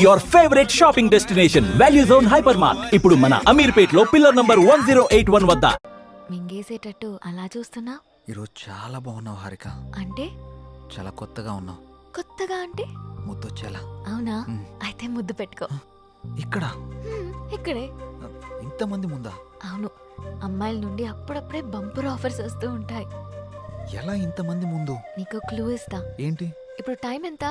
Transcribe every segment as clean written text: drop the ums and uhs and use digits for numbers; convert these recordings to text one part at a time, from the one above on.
Your favourite shopping destination value zone hyper mart ఇప్పుడు మన అమీర్పేట్ లో పిల్లర్ నంబర్ 1081 వద్ద. మింగేసేటట్టు అలా చూస్తున్నా. ఈరోజు చాలా బాగున్నావు హారిక. అంటే చాలా కొత్తగా ఉన్నావు. కొత్తగా అంటే ముద్దొచ్చేలా. అవునా? అయితే ముద్దు పెట్టుకో. ఇక్కడ ఇక్కడే. ఇంతమంది ముందా? అవును, అమ్మాయిల నుండి అప్పుడప్పుడే బంపర్ ఆఫర్స్ వస్తూ ఉంటాయి. ఎలా ఇంతమంది ముందు? నీకు క్లూ ఇస్తా. ఏంటి? ఇప్పుడు టైం ఎంత?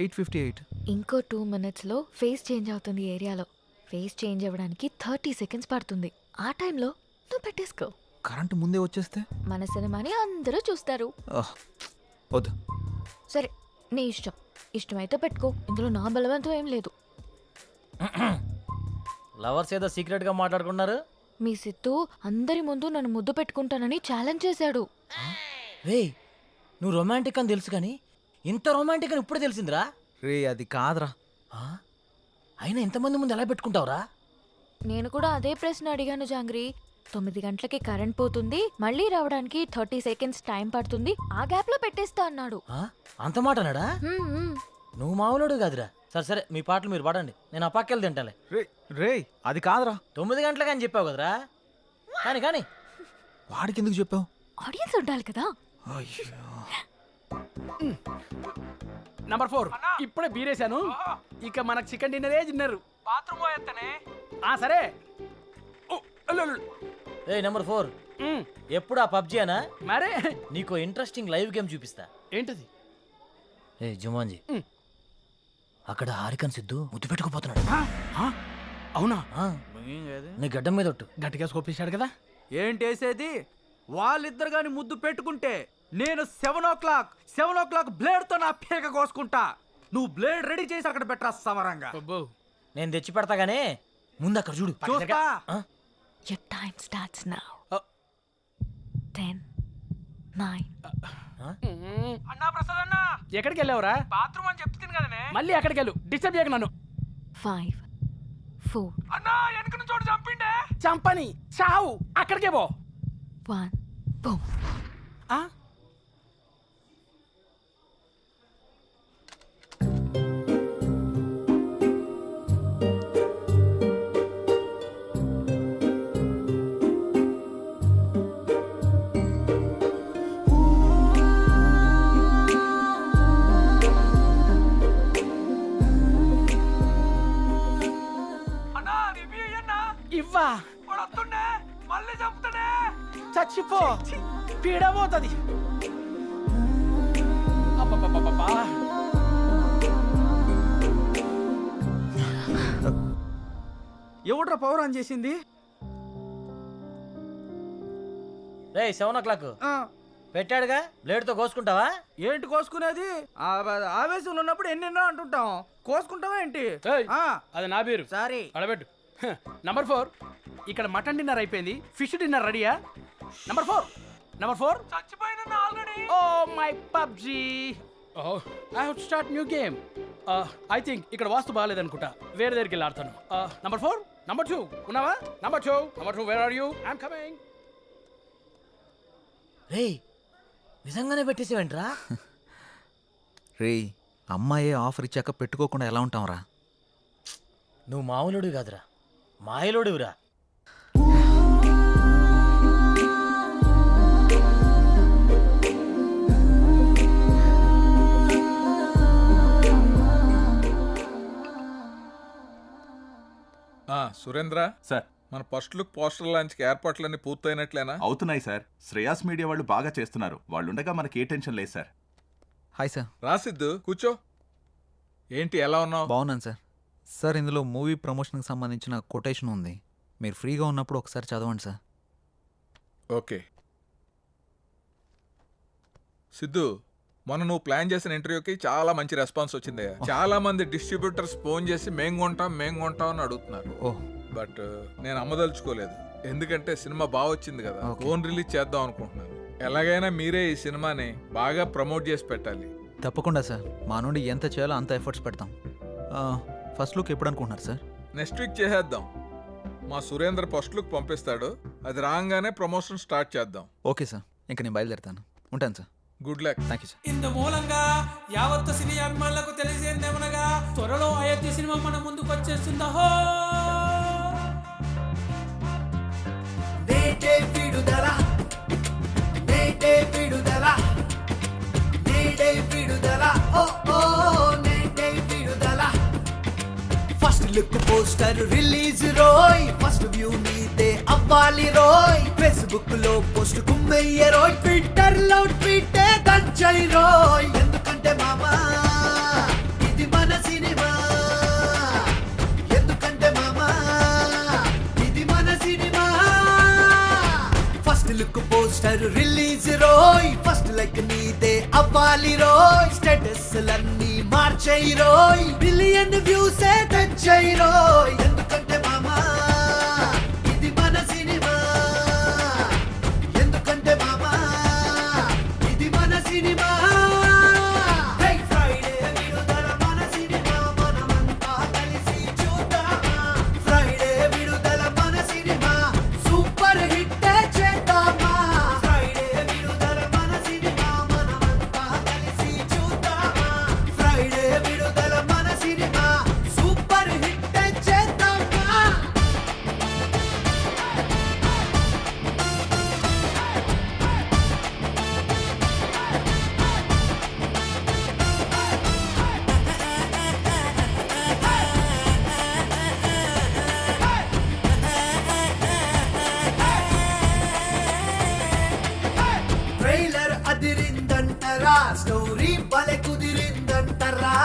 8:58. ఇంకో 2 minutes లో ఫేస్ చేంజ్ అవుతుంది ఏరియాలో. ఫేస్ చేంజ్ అవ్వడానికి 30 seconds పడుతుంది. ఆ టైంలో నువ్వు పెట్టేసుకో. కరెంటు ముందే వచ్చేస్తే మన సినిమాని అందరూ చూస్తారు. వద్దు. సరే, నీ ఇష్టం. ఇష్టమైతే పెట్టుకో. ఇందులో నా బలవంతం ఏం లేదు. లవర్స్ ఏదో సీక్రెట్ గా మాట్లాడుకున్నారు. మీ సిత్తు అందరి ముందు నన్ను ముద్దు పెట్టుకుంటానని ఛాలెంజ్ చేశాడు. రే, నువ్వు రొమాంటిక్ అని తెలుసు కానీ ఇంత రొమాంటిక్ అని ఇప్పుడే తెలిసిందిరా. రే అది కాదురా. అయినా ఎంతమంది ముందు ఎలా పెట్టుకుంటావురా? నేను కూడా అదే ప్రశ్న అడిగాను జాంగ్రీ. 9 గంటలకి కరెంట్ పోతుంది, మళ్ళీ రావడానికి 30 seconds టైం పడుతుంది, ఆ గ్యాప్ లో పెట్టేస్తా అన్నాడు. అంత మాట అన్నాడా? నువ్వు మామూలుడు కాదురా. సరే సరే, మీ పాటలు మీరు పాడండి, నేను ఆ పక్కెళ్ళి తింటాలే. రే అది కాదురా. 9 గంటలకి అని చెప్పావు కదరా. కానీ కానీ వాడికి ఎందుకు చెప్పావు? ఆడియన్స్ ఉండాలి కదా. నంబర్ 4 ఇప్పుడే బీరేశాను. ఇక మనకు చికెన్ డిన్నరే తిన్నారు. బాత్రూమ్ పోయేత్తనే. సరే. ఏ నెంబర్ 4, ఎప్పుడు ఆ పబ్జీ అనా? మరే నీకు ఇంట్రెస్టింగ్ లైవ్ గేమ్ చూపిస్తా. ఏంటది? ఏ జుమాన్జీ, అక్కడ హారికన్ సిద్ధు ముద్దు పెట్టుకుపోతున్నాడు. అవునా? నీ గడ్డం మీద ఒట్టు. గట్టిగా స్కోపించాడు కదా. ఏంటేసేది? వాళ్ళిద్దరు గాని ముద్దు పెట్టుకుంటే నేను 7 o'clock బ్లేడ్ తో నా పేక కోసుకుంటా. నువ్వు బ్లేడ్ రెడీ చేసి అక్కడ పెట్టరా సమరంగా. నేను తెచ్చి పెడతా గానీ ముందు అక్కడ చూడు. చూస్తా. Your time starts now. 10, 9. అన్నా ప్రసాద్ అన్న, ఎక్కడికి వెళ్ళావురా? బాత్రూమ్ అని చెప్తుంది కదనే. మళ్ళీ ఎక్కడికి వెళ్ళు, డిస్టర్బ్ చేయక నన్ను. 5, 4. అన్నా వెనక నుంచి చోటు చంపిండే. చంపని చావు, అక్కడికే పో. 1, boom. ఇవ్వా వస్తుండే, మళ్ళీ చంపుతాడే. చచ్చిపో, పీడబోతుంది. ఎవడ్రా పవర్ ఆన్ చేసింది? రే 7 o'clock పెట్టాడుగా, బ్లేడ్ తో కోసుకుంటావా? ఏంటి కోసుకునేది? ఆవేశంలో ఉన్నప్పుడు ఎన్నెన్నో అంటుంటాం. కోసుకుంటావా ఏంటి? అది నా పేరు. సారీ, అడబెట్టు. నంబర్ 4, ఇక్కడ మటన్ డిన్నర్ అయిపోయింది, ఫిష్ డిన్నర్ రెడీయా? నంబర్ 4 చచ్చిపోయినా already. Oh my PUBG. I have to start new game. I think ఇక్కడ వాస్తు బాగాలేదనుకుంటా, వేరే దగ్గరికి వెళ్ళి ఆడతాను. నంబర్ 4, నంబర్ 2 ఉన్నావా? Number 2 where are you? I'm coming. రే, నిజంగానే పెట్టేసేవేంట్రా? రే, అమ్మాయే ఆఫర్ ఇచ్చాక పెట్టుకోకుండా ఎలా ఉంటావురా? నువ్వు మామూలుడు కాదురా, మాయలోడివిరా. సురేంద్ర సార్, మన ఫస్ట్ లుక్ పోస్టర్ లాంచ్ ఏర్పాట్లన్నీ పూర్తయినట్లేనా? అవుతున్నాయి సార్. శ్రేయాస్ మీడియా వాళ్ళు బాగా చేస్తున్నారు. వాళ్ళుండగా మనకి ఏ టెన్షన్ లేదు సార్. Hi sir. రాసిద్దు కూర్చో. ఏంటి ఎలా ఉన్నావు? బాగున్నాను సార్. సార్, ఇందులో మూవీ ప్రమోషన్కి సంబంధించిన కొటేషన్ ఉంది, మీరు ఫ్రీగా ఉన్నప్పుడు ఒకసారి చదవండి సార్. ఓకే. సిద్ధు, మొన్న నువ్వు ప్లాన్ చేసిన ఇంటర్వ్యూకి చాలా మంచి రెస్పాన్స్ వచ్చింది. చాలా మంది డిస్ట్రిబ్యూటర్స్ ఫోన్ చేసి మేం కొంటాం అని అడుగుతున్నారు. బట్ నేను అమ్మదలుచుకోలేదు, ఎందుకంటే సినిమా బాగా వచ్చింది కదా. ఫోన్ రిలీజ్ చేద్దాం అనుకుంటున్నాను. ఎలాగైనా మీరే ఈ సినిమాని బాగా ప్రమోట్ చేసి పెట్టాలి. తప్పకుండా సార్, మా నుండి ఎంత చేయాలో అంత ఎఫర్ట్స్ పెడతాం. ఫస్ట్ లుక్ ఎప్పుడు అనుకుంటున్నారు సార్? నెక్స్ట్ వీక్ చేసేద్దాం. మా సురేంద్ర ఫస్ట్ లుక్ పంపిస్తాడు, అది రాగానే ప్రమోషన్ స్టార్ట్ చేద్దాం. ఓకే సార్, ఇంకా నేను బయలుదేరుతాను. ఉంటాను sir. Good luck. Thank you sir. ఇందు మూలంగా యావత్తు సినీ అభిమానులకు తెలియజేయమనగా త్వరలో అయోధ్య సినిమా మన ముందుకు వచ్చేస్తుందా హో నేటే విడుదల నేటే విడుదల నేటే విడుదల ఓ ఓ నేటే విడుదల ఫస్ట్ లుక్ పోస్టర్ రిలీజ్ రోయ్ ఫస్ట్ వ్యూ నీదే అవ్వాలి రోయ్ ఫేస్బుక్ లో పోస్ట్ కుమ్మయ్య రోయ్ ట్విట్టర్ లో ట్వీటే దంచై రోయ్ ఎందుకంటే మామా ఇది మన సినిమా ఎందుకంటే మామా ఇది మన cinema first look poster release రోయ్ ఫస్ట్ లైక్ నీదే అవ్వాలి రోయ్ స్టేటస్ లన్నీ మార్చై రోయ్ బిలియన్ వ్యూస్ తెచ్చై రోయ్ ఎందుకంటే మామా ఇది మన సినిమా ఎందుకంటే మామా ఇది మన సినిమా Hey Friday విడుదల మన సినిమా మనమంతా కలిసి చూద్దామా Friday విడుదల మన సినిమా సూపర్ హిట్ చేద్దామా Friday విడుదల మన సినిమా మనమంతా కలిసి చూద్దామా Friday విడుదల మన సినిమా సూపర్ హిట్ చేద్దామా ట్రైలర్ అదిరిందంటరా స్టోరీ భలే కుదిరిందంటరా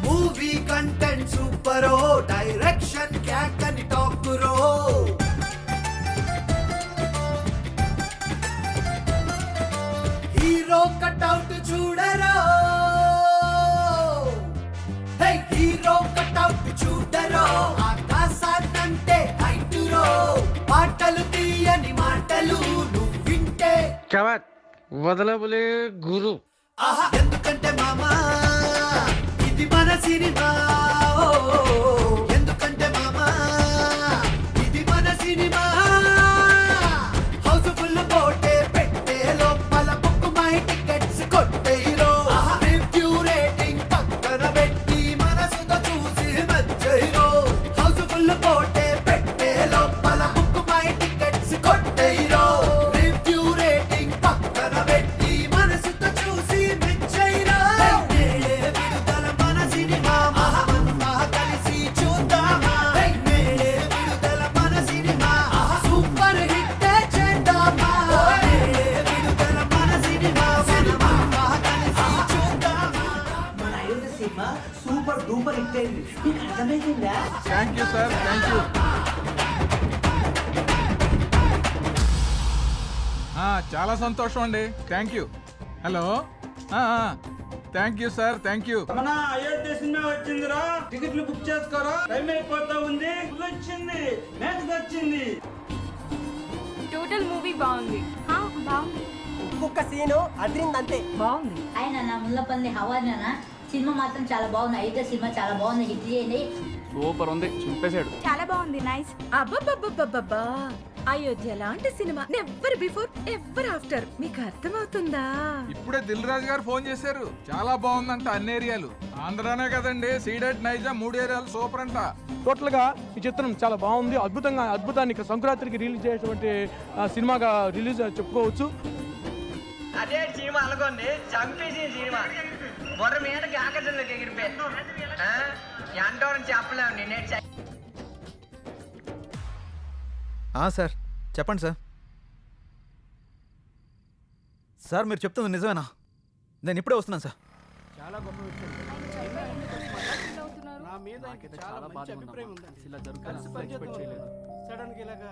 మూవీ కంటెంట్ సూపరో డైరెక్షన్ క్యాక్ అని టాకురో హీరో కట్అవుట్ చూడరో హే హీరో కట్అవుట్ చూడరో ఆకాశాన్నంటే హైటురో పాటలు తీయని మాటలు నువ్వు వింటే వదలబులే గురు ఆహా ఎందుకంటే మామా ఇది మన సినిమా ఓ, ఎందుకంటే మామా ఇది మన సినిమా హౌస్ఫుల్ పోటే పెట్టే లోపల బుక్ మై టికెట్స్ కొట్టేరో రివ్యూ రేటింగ్ పక్కన పెట్టి మనసుతో చూసి మెచ్చైరో హౌస్ఫుల్ పోటే పెట్టే లోపల బుక్ మై టికెట్స్ కొట్టేరో రివ్యూ రేటింగ్ పక్కన పెట్టి మనసుతో చూసి మెచ్చైరో నేడే విడుదల మన సినిమా మనమంతా కలిసి చూద్దామా నేడే విడుదల మన సినిమా సూపర్ హిట్ చేద్దామా నేడే విడుదల మన సినిమా మనమంతా కలిసి చూద్దామా మన Ayodhya cinema super duper hit అయింది మీకు అర్థమైందా thank you sir, thank you. చాలా సంతోషం అండి, thank you. Hello, thank you sir, thank you. మన అయోధ్య సినిమా వచ్చిందిరా టికెట్లు బుక్ చేసుకోరా టైం అయిపోతా ఉంది వచ్చింది మ్యాచ్ వచ్చింది టోటల్ మూవీ బాగుంది బాగుంది ఒక్కొక్క సీను అదిరిందంతే బాగుంది ఆయన నా ముల్లపల్లి హవానా సినిమా మాత్రం చాలా బాగుంది. అయోధ్య సినిమా చాలా బాగుంది. హిట్ చేయండి. సూపర్ ఉంది, చింపేశాడు. చాలా బాగుంది నైస్ అబ్బబ్బబ్బబ్బబ్బా అయోధ్య లాంటి cinema never before ever after మీకు అర్థమవుతుందా ఇప్పుడే దిల్ రాజు గారు ఫోన్ చేశారు, చాలా బాగుందంట అన్ని ఏరియాలు. ఆంధ్రానే కదండి, సీడెడ్ నైజా 3 ఏరియాలు సూపర్ అంట. టోటల్ గా ఈ చిత్రం చాలా బాగుంది. అద్భుతాన్ని సంక్రాంతికి రిలీజ్ చేసేటువంటి సినిమాగా రిలీజ్ చెప్పుకోవచ్చు. అదే సినిమా అనుకోండి చంపేసిన సినిమా బొర్ర మీదకి ఆకాశంలోకి ఎగిరిపోయాను ఎంతో చెప్పలేము నేనే. సార్ చెప్పండి సార్. సార్ మీరు చెప్తుంది నిజమేనా? నేను ఇప్పుడే వస్తున్నాను సార్. చాలా గొప్ప విషయం. నా మీద చాలా మంచి అభిప్రాయం ఉందండి. ఇలా జరుగుతుంది సడన్ గా ఇలాగా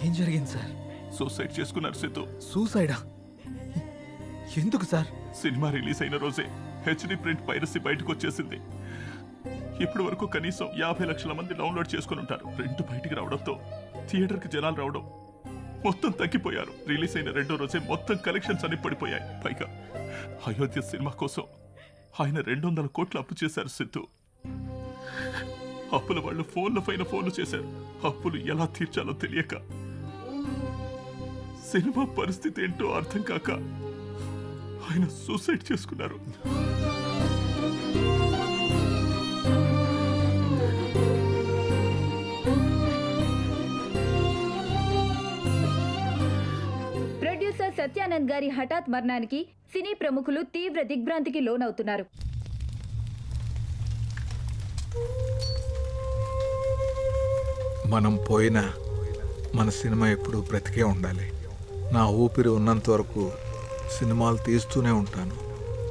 ఏం జరిగింది సార్? సూసైడ్ చేసుకున్నారు సిద్ధు. సూసైడా? ఎందుకు సార్? సినిమా రిలీజ్ అయిన రోజే హెచ్డి ప్రింట్ పైరసీ బయటకు వచ్చేసింది. ఇప్పటి వరకు కనీసం 50 లక్షల మంది డౌన్లోడ్ చేసుకుని ఉంటారు. రెంట్ బయటికి రావడంతో థియేటర్కి జనాలు రావడం మొత్తం తగ్గిపోయారు. రిలీజ్ అయిన 2వ రోజే మొత్తం కలెక్షన్స్ అన్ని పడిపోయాయి. పైగా అయోధ్య సినిమా కోసం ఆయన 200 కోట్లు అప్పు చేశారు సిద్ధు. అప్పుల వాళ్ళు ఫోన్ల పైన ఫోన్లు చేశారు. అప్పులు ఎలా తీర్చాలో తెలియక, సినిమా పరిస్థితి ఏంటో అర్థం కాక ఆయన సూసైడ్ చేసుకున్నారు. ప్రొడ్యూసర్ సత్యానంద్ గారి హఠాత్ మరణానికి సినీ ప్రముఖులు తీవ్ర దిగ్భ్రాంతికి లోనవుతున్నారు. మనం పోయినా మన సినిమా ఎప్పుడు బ్రతికే ఉండాలి. నా ఊపిరి ఉన్నంత వరకు సినిమాలు తీస్తూనే ఉంటాను,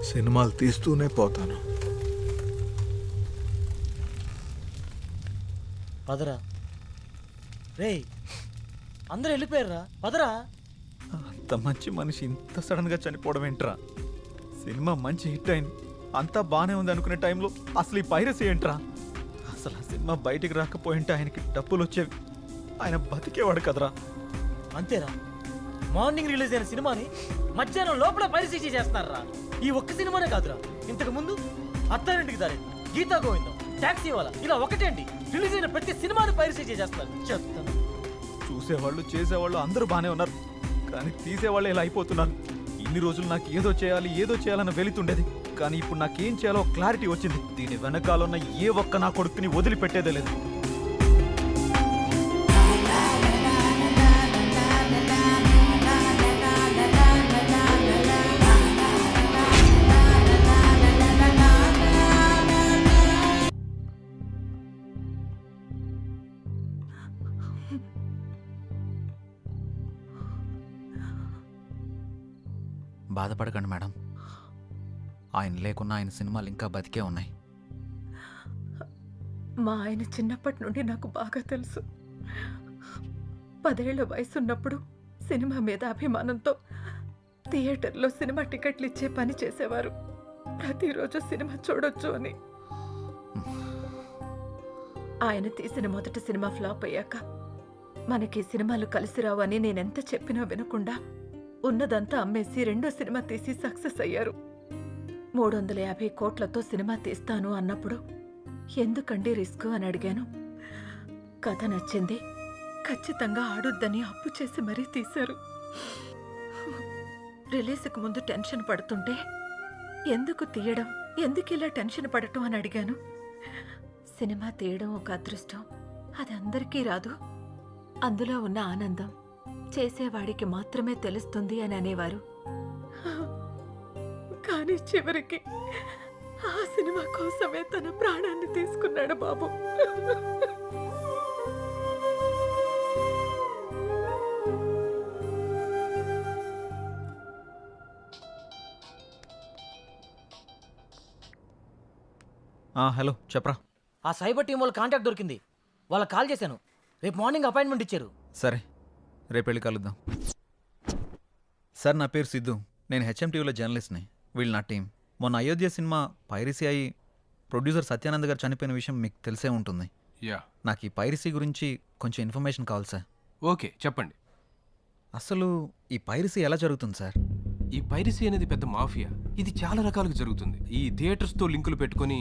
సినిమాలు తీస్తూనే పోతాను. పదరా రేయ్, అందరూ వెళ్ళిపోయారా? పదరా. అంత మంచి మనిషి ఇంత సడన్గా చనిపోవడం ఏంట్రా? సినిమా మంచి హిట్ అయింది, అంతా బాగానే ఉంది అనుకునే టైంలో అసలు ఈ పైరసీ ఏంట్రా? అసలు ఆ సినిమా బయటికి రాకపోయింటే ఆయనకి డబ్బులు వచ్చేవి, ఆయన బతికేవాడు కదరా. అంతేరా, మార్నింగ్ రిలీజ్ అయిన సినిమాని మధ్యాహ్నం లోపల పరిశీలి చేస్తున్నారా? ఈ ఒక్క సినిమానే కాదురా, ఇంతకు ముందు అత్తారింటికి దారి, గీతా గోవిందం, టాక్సీ వాళ్ళ, ఇలా ఒకటేంటి రిలీజ్ అయిన ప్రతి సినిమాని పరిశీలి చేస్తున్నారు. చెప్తాను. చూసేవాళ్ళు చేసేవాళ్ళు అందరూ బాగానే ఉన్నారు, కానీ తీసేవాళ్ళు ఇలా అయిపోతున్నారు. ఇన్ని రోజులు నాకు ఏదో చేయాలన్న వెళుతుండేది, కానీ ఇప్పుడు నాకేం చేయాలో క్లారిటీ వచ్చింది. దీని వెనకాలన్న ఏ ఒక్క నా కొడుకుని వదిలిపెట్టేదే లేదు. బాధపడకండి మేడం, ఆయన లేకున్నా ఆయన సినిమాలు ఇంకా బతికే ఉన్నాయి. మా ఆయన చిన్నప్పటి నుండి నాకు బాగా తెలుసు. 10 ఏళ్ల వయసున్నప్పుడు సినిమా మీద అభిమానంతో థియేటర్లో సినిమా టికెట్లు ఇచ్చే పని చేసేవారు. ప్రతిరోజు సినిమా చూడొచ్చు అని. ఆయన తీసిన మొదటి సినిమా ఫ్లాప్ అయ్యాక మనకి సినిమాలు కలిసి రావు అని నేనెంత చెప్పినా వినకుండా ఉన్నదంతా అమ్మేసి 2వ సినిమా తీసి సక్సెస్ అయ్యారు. 350 కోట్లతో సినిమా తీస్తాను అన్నప్పుడు ఎందుకండి రిస్క్ అని అడిగాను. కథ నచ్చింది, ఖచ్చితంగా ఆడొద్దని అప్పు చేసి మరీ తీశారు. రిలీజ్కి ముందు టెన్షన్ పడుతుంటే ఎందుకు తీయడం, ఎందుకు ఇలా టెన్షన్ పడటం అని అడిగాను. సినిమా తీయడం ఒక అదృష్టం, అది అందరికీ రాదు. అందులో ఉన్న ఆనందం చేసేవాడికి మాత్రమే తెలుస్తుంది అని అనేవారు. కానీ చివరికి ఆ సినిమా కోసమే తన ప్రాణాన్ని తీసుకున్నాడు బాబు. హలో చెప్పరా. ఆ సైబర్ టీం వాళ్ళ కాంటాక్ట్ దొరికింది, వాళ్ళకి కాల్ చేశాను. రేపు మార్నింగ్ అపాయింట్మెంట్ ఇచ్చారు. సరే, రేపు వెళ్ళి కలుద్దాం. సార్, నా పేరు సిద్ధు, నేను హెచ్ఎంటీవీలో జర్నలిస్ట్ని. వీళ్ళు నా టీం. మొన్న అయోధ్య సినిమా పైరసీ అయి ప్రొడ్యూసర్ సత్యానంద్ గారు చనిపోయిన విషయం మీకు తెలిసే ఉంటుంది. నాకు ఈ పైరసీ గురించి కొంచెం ఇన్ఫర్మేషన్ కావాలి సార్. ఓకే, చెప్పండి. అసలు ఈ పైరసీ ఎలా జరుగుతుంది సార్? ఈ పైరసీ అనేది పెద్ద మాఫియా. ఇది చాలా రకాలుగా జరుగుతుంది. ఈ థియేటర్స్తో లింకులు పెట్టుకొని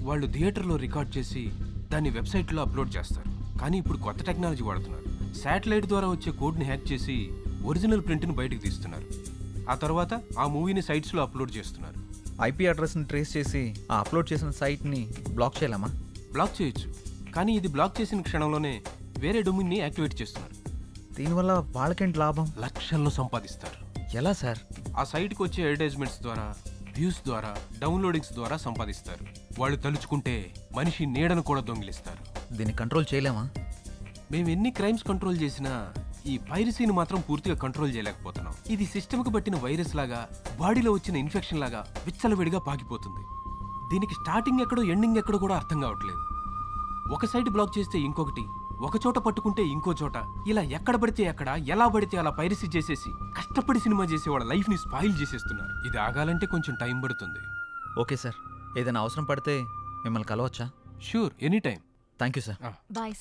వాళ్ళు థియేటర్లో రికార్డ్ చేసి దాన్ని వెబ్సైట్లో అప్లోడ్ చేస్తారు. కానీ ఇప్పుడు కొత్త టెక్నాలజీ వాడుతున్నారు. శాటిలైట్ ద్వారా వచ్చే కోడ్ని హ్యాక్ చేసి ఒరిజినల్ ప్రింట్ని బయటకు తీస్తున్నారు. ఆ తర్వాత ఆ మూవీని సైట్స్లో అప్లోడ్ చేస్తున్నారు. ఐపీ అడ్రస్ని ట్రేస్ చేసి ఆ అప్లోడ్ చేసిన సైట్ని బ్లాక్ చేయలేమా? బ్లాక్ చేయొచ్చు, కానీ ఇది బ్లాక్ చేసిన క్షణంలోనే వేరే డొమైన్ని యాక్టివేట్ చేస్తున్నారు. దీనివల్ల వాళ్ళకేంటి లాభం? లక్షల్లో సంపాదిస్తారు. ఎలా సార్? ఆ సైట్కి వచ్చే అడ్వర్టైజ్మెంట్స్ ద్వారా, వ్యూస్ ద్వారా, డౌన్లోడింగ్స్ ద్వారా సంపాదిస్తారు. వాళ్ళు తలుచుకుంటే మనిషి నీడను కూడా దొంగిలిస్తారు. దీన్ని కంట్రోల్ చేయలేమా? మేము ఎన్ని క్రైమ్స్ కంట్రోల్ చేసినా ఈ పైరసీని మాత్రం పూర్తిగా కంట్రోల్ చేయలేకపోతున్నాం. ఇది సిస్టమ్కి పట్టిన వైరస్ లాగా, బాడీలో వచ్చిన ఇన్ఫెక్షన్ లాగా విచ్చలవిడిగా పాకిపోతుంది. దీనికి స్టార్టింగ్ ఎక్కడో ఎండింగ్ ఎక్కడో కూడా అర్థం కావట్లేదు. ఒక సైట్ బ్లాక్ చేస్తే ఇంకొకటి, ఒక చోట పట్టుకుంటే ఇంకో చోట, ఇలా ఎక్కడ పడితే ఎక్కడ, ఎలా పడితే అలా పైరసీ చేసేసి కష్టపడి సినిమా చేసే వాళ్ళ లైఫ్ని స్పాయిల్ చేసేస్తున్నారు. ఇది ఆగాలంటే కొంచెం టైం పడుతుంది. ఓకే సార్, ఏదైనా అవసరం పడితే మిమ్మల్ని కలవచ్చా? Sure any time. Thank you sir. Bye